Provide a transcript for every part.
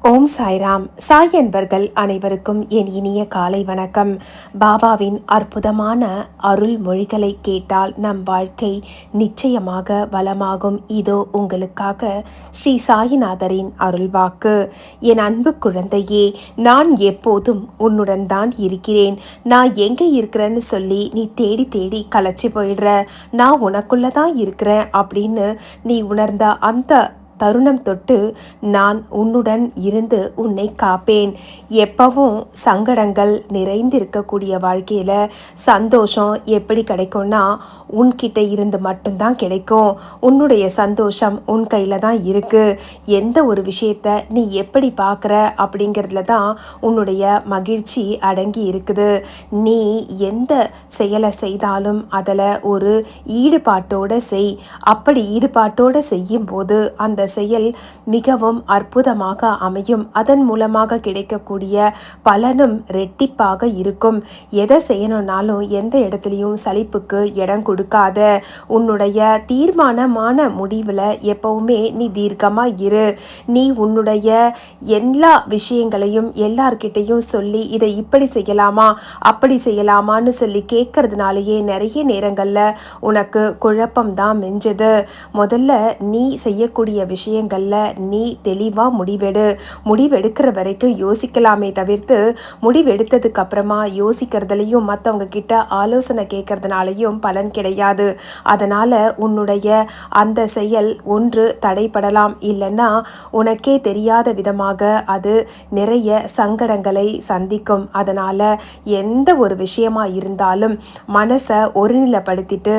ஓம் சாய்ராம். சாய் என்பர்கள் அனைவருக்கும் என் இனிய காலை வணக்கம். பாபாவின் அற்புதமான அருள் மொழிகளை கேட்டால் நம் வாழ்க்கை நிச்சயமாக வளமாகும். இதோ உங்களுக்காக ஸ்ரீ சாய்நாதரின் அருள்வாக்கு. என் அன்பு குழந்தையே, நான் எப்போதும் உன்னுடன் தான் இருக்கிறேன். நான் எங்கே இருக்கிறேன்னு சொல்லி நீ தேடி தேடி களைச்சி போயிடுற. நான் உனக்குள்ளதான் இருக்கிறேன் அப்படின்னு நீ உணர்ந்த அந்த தருணம் தொட்டு நான் உன்னுடன் இருந்து உன்னை காப்பேன். எப்பவும் சங்கடங்கள் நிறைந்திருக்கக்கூடிய வாழ்க்கையில் சந்தோஷம் எப்படி கிடைக்கும்னா உன்கிட்ட இருந்து மட்டும்தான் கிடைக்கும். உன்னுடைய சந்தோஷம் உன் கையில் தான் இருக்குது. எந்த ஒரு விஷயத்தை நீ எப்படி பார்க்குற அப்படிங்கிறதுல தான் உன்னுடைய மகிழ்ச்சி அடங்கி இருக்குது. நீ எந்த செயலை செய்தாலும் அதில் ஒரு ஈடுபாட்டோடு செய். அப்படி ஈடுபாட்டோடு செய்யும்போது அந்த செயல் மிகவும் அற்புதமாக அமையும். அதன் மூலமாக கிடைக்கக்கூடிய பலனும் ரெட்டிப்பாக இருக்கும். எதை செய்யணும்னாலும் எந்த இடத்துலையும் சலிப்புக்கு இடம் கொடுக்காத. உன்னுடைய தீர்மானமான முடிவில் எப்பவுமே நீ தீர்க்கமாக இரு. நீ உன்னுடைய எல்லா விஷயங்களையும் எல்லார்கிட்டையும் சொல்லி இதை இப்படி செய்யலாமா அப்படி செய்யலாமான்னு சொல்லி கேட்கறதுனாலேயே நிறைய நேரங்களில் உனக்கு குழப்பம்தான் மெஞ்சது. முதல்ல நீ செய்யக்கூடிய விஷயங்களில் நீ தெளிவாக முடிவெடுக்கிற வரைக்கும் யோசிக்கலாமே தவிர்த்து முடிவெடுத்ததுக்கு அப்புறமா யோசிக்கிறதுலையும் மற்றவங்க கிட்ட ஆலோசனை கேட்கறதுனாலையும் பலன் கிடையாது. அதனால் உன்னுடைய அந்த செயல் ஒன்று தடைப்படலாம், இல்லைன்னா உனக்கே தெரியாத விதமாக அது நிறைய சங்கடங்களை சந்திக்கும். அதனால் எந்த ஒரு விஷயமா இருந்தாலும் மனசை ஒருநிலைப்படுத்திட்டு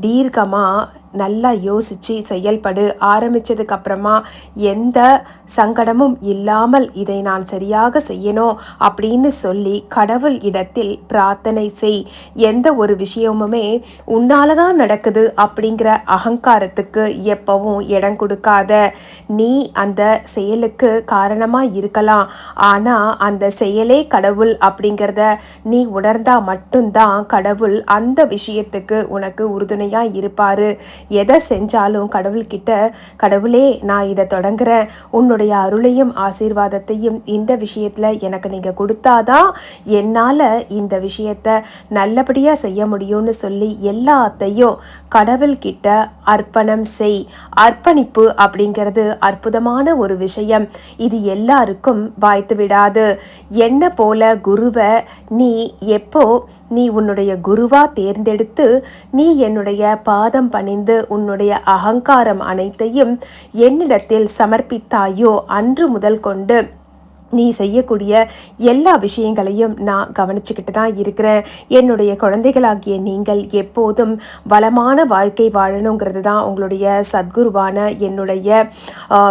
தீர்க்கமாக நல்லா யோசித்து செயல்படு. ஆரம்பித்ததுக்கு அப்புறமா எந்த சங்கடமும் இல்லாமல் இதை நான் சரியாக செய்யணும் அப்படின்னு சொல்லி கடவுள் இடத்தில் பிரார்த்தனை செய். எந்த ஒரு விஷயமுமே உன்னால தான் நடக்குது அப்படிங்கிற அகங்காரத்துக்கு எப்பவும் இடம் கொடுக்காத. நீ அந்த செயலுக்கு காரணமாக இருக்கலாம், ஆனால் அந்த செயலே கடவுள் அப்படிங்கிறத நீ உணர்ந்தா மட்டும்தான் கடவுள் அந்த விஷயத்துக்கு உனக்கு உறுதுணையாக இருப்பார். எதை செஞ்சாலும் கடவுள்கிட்ட, கடவுளே நான் இதை தொடங்குறேன், உன்னுடைய அருளையும் ஆசீர்வாதத்தையும் இந்த விஷயத்தில் எனக்கு நீங்கள் கொடுத்தாதான் என்னால் இந்த விஷயத்தை நல்லபடியாக செய்ய முடியும்னு சொல்லி எல்லாத்தையும் கடவுள்கிட்ட அர்ப்பணம் செய். அர்ப்பணிப்பு அப்படிங்கிறது அற்புதமான ஒரு விஷயம். இது எல்லாருக்கும் வாய்த்து விடாது. என்ன போல குருவை நீ உன்னுடைய குருவா தேர்ந்தெடுத்து நீ என்னுடைய பாதம் பணிந்து உன்னுடைய அகங்காரம் அனைத்தையும் என்னிடத்தில் சமர்ப்பித்தாயோ அன்று முதல் கொண்டு நீ செய்யக்கூடிய எல்லா விஷயங்களையும் நான் கவனிச்சுக்கிட்டு தான் இருக்கிறேன். என்னுடைய குழந்தைகளாகிய நீங்கள் எப்போதும் வளமான வாழ்க்கை வாழணுங்கிறது தான் உங்களுடைய சத்குருவான என்னுடைய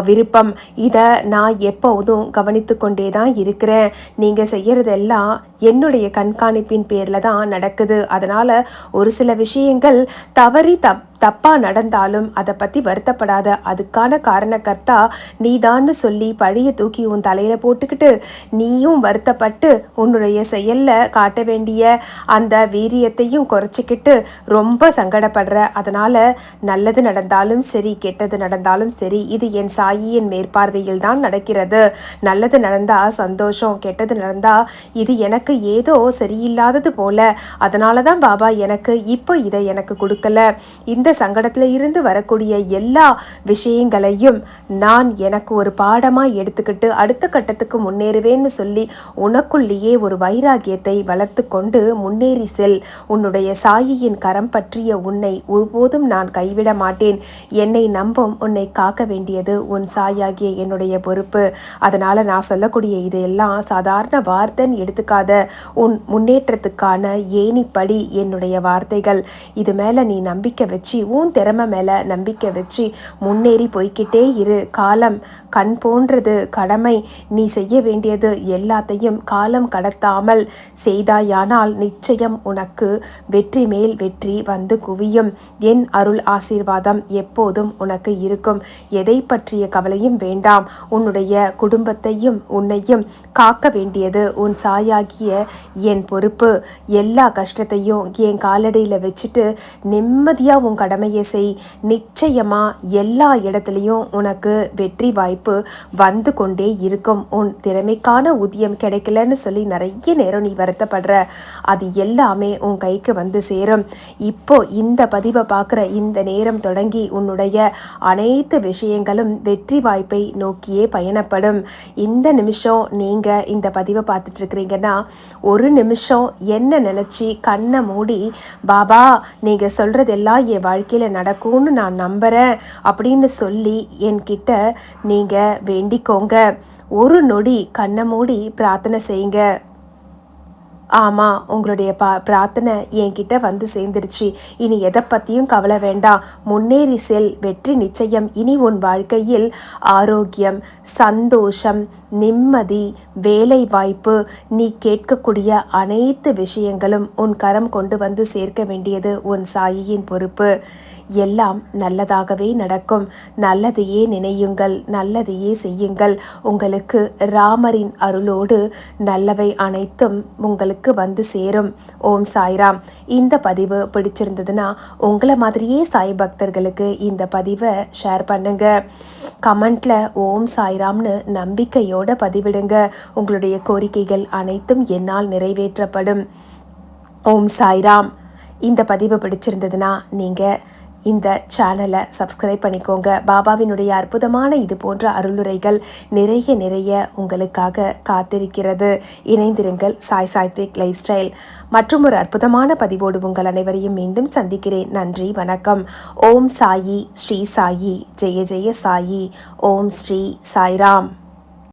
விருப்பம். இதை நான் எப்போதும் கவனித்து கொண்டே தான் இருக்கிறேன். நீங்கள் செய்கிறதெல்லாம் என்னுடைய கண்காணிப்பின் பேரில் தான் நடக்குது. அதனால் ஒரு சில விஷயங்கள் தப்பாக நடந்தாலும் அதை பற்றி வருத்தப்படாத. அதுக்கான காரணக்கர்த்தா நீதான்னு சொல்லி பழியை தூக்கி உன் தலையில் போட்டுக்கிட்டு நீயும் வருத்தப்பட்டு உன்னுடைய செயலில் காட்ட வேண்டிய அந்த வீரியத்தையும் குறைச்சிக்கிட்டு ரொம்ப சங்கடப்படுற. அதனால் நல்லது நடந்தாலும் சரி கெட்டது நடந்தாலும் சரி இது என் சாயியின் மேற்பார்வையில் தான் நடக்கிறது. நல்லது நடந்தால் சந்தோஷம், கெட்டது நடந்தால் இது எனக்கு ஏதோ சரியில்லாதது போல, அதனால தான் பாபா எனக்கு இப்போ இதை எனக்கு கொடுக்கல. இந்த சங்கடத்தில் இருந்து வரக்கூடிய எல்லா விஷயங்களையும் நான் எனக்கு ஒரு பாடமாக எடுத்துக்கிட்டு அடுத்த கட்டத்துக்கு முன்னேறுவேன்னு சொல்லி உனக்குள்ளேயே ஒரு வைராகியத்தை வளர்த்து கொண்டு முன்னேறி செல். உன்னுடைய சாயியின் கரம் பற்றிய உன்னை ஒருபோதும் நான் கைவிட மாட்டேன். என்னை நம்பும் உன்னை காக்க வேண்டியது உன் சாயாகிய என்னுடைய பொறுப்பு. அதனால் நான் சொல்லக்கூடிய இதையெல்லாம் சாதாரண வார்த்தைன்னு எடுத்துக்காத. உன் முன்னேற்றத்துக்கான ஏணிப்படி என்னுடைய வார்த்தைகள். இது மேலே நீ நம்பிக்கை வச்சு உன் திறமை மேலே நம்பிக்கை வச்சு முன்னேறி போய்கிட்டே இரு. காலம் கண் போன்றது. கடமை நீ செய்ய வேண்டியது எல்லாத்தையும் காலம் கடத்தாமல் செய்தாயானால் நிச்சயம் உனக்கு வெற்றி மேல் வெற்றி வந்து குவியும். என் அருள் ஆசீர்வாதம் எப்போதும் உனக்கு இருக்கும். எதை பற்றிய கவலையும் வேண்டாம். உன்னுடைய குடும்பத்தையும் உன்னையும் காக்க வேண்டியது உன் சாயாகிய என் பொறுப்பு. எல்லா கஷ்டத்தையும் என் காலடியில் வச்சுட்டு நிம்மதியாக உன் கடமையை செய். நிச்சயமா எல்லா இடத்துலையும் உனக்கு வெற்றி வாய்ப்பு வந்து கொண்டே இருக்கும். உன் திறமைக்கான ஊதியம் கிடைக்கலன்னு சொல்லி நிறைய நேரம் நீ வருத்தப்படுற, அது எல்லாமே உன் கைக்கு வந்து சேரும். இப்போ இந்த பதிவை பார்க்குற இந்த நேரம் தொடங்கி உன்னுடைய அனைத்து விஷயங்களும் வெற்றி வாய்ப்பை நோக்கியே பயணப்படும். இந்த நிமிஷம் நீங்கள் இந்த பதிவை பார்த்துட்டு இருக்கிறீங்கன்னா, ஒரு நிமிஷம் என்ன நினச்சி கண்ணை மூடி, பாபா நீங்கள் சொல்கிறதெல்லாம் என் வாழ்க்கையில் நடக்கும்னு நான் நம்புகிறேன் அப்படின்னு சொல்லி என்கிட்ட நீங்கள் வேண்டிக்கோங்க. ஒரு நொடி கண்ணை மூடி பிரார்த்தனை செய்யுங்க. ஆமாம், உங்களுடைய பிரார்த்தனை என்கிட்ட வந்து சேர்ந்துருச்சு. இனி எதை பற்றியும் கவலை வேண்டாம். முன்னேறி செல், வெற்றி நிச்சயம். இனி உன் வாழ்க்கையில் ஆரோக்கியம், சந்தோஷம், நிம்மதி, வேலை வாய்ப்பு, நீ கேட்கக்கூடிய அனைத்து விஷயங்களும் உன் கரம் கொண்டு வந்து சேர்க்க வேண்டியது உன் சாயியின் பொறுப்பு. எல்லாம் நல்லதாகவே நடக்கும். நல்லதையே நினையுங்கள், நல்லதையே செய்யுங்கள். உங்களுக்கு ராமரின் அருளோடு நல்லவை அனைத்தும் உங்களுக்கு வந்து சேரும். ஓம் சாய்ராம். இந்த பதிவு பிடிச்சிருந்ததுன்னா உங்களை மாதிரியே சாய் பக்தர்களுக்கு இந்த பதிவை ஷேர் பண்ணுங்க. கமெண்ட்ல ஓம் சாய்ராம்னு நம்பிக்கையோட பதிவிடுங்க. உங்களுடைய கோரிக்கைகள் அனைத்தும் என்னால் நிறைவேற்றப்படும். ஓம் சாய்ராம். இந்த பதிவு பிடிச்சிருந்ததுன்னா நீங்கள் இந்த சேனலை சப்ஸ்கிரைப் பண்ணிக்கோங்க. பாபாவினுடைய அற்புதமான இது போன்ற அருளுரைகள் நிறைய நிறைய உங்களுக்காக காத்திருக்கிறது. இணைந்திருங்கள். சாய் சாத்விக் லைஃப் ஸ்டைல் மற்றும் ஒரு அற்புதமான பதிவோடு உங்கள் அனைவரையும் மீண்டும் சந்திக்கிறேன். நன்றி, வணக்கம். ஓம் சாயி, ஸ்ரீ சாயி, ஜெய ஜெய சாயி. ஓம் ஸ்ரீ சாய்ராம்.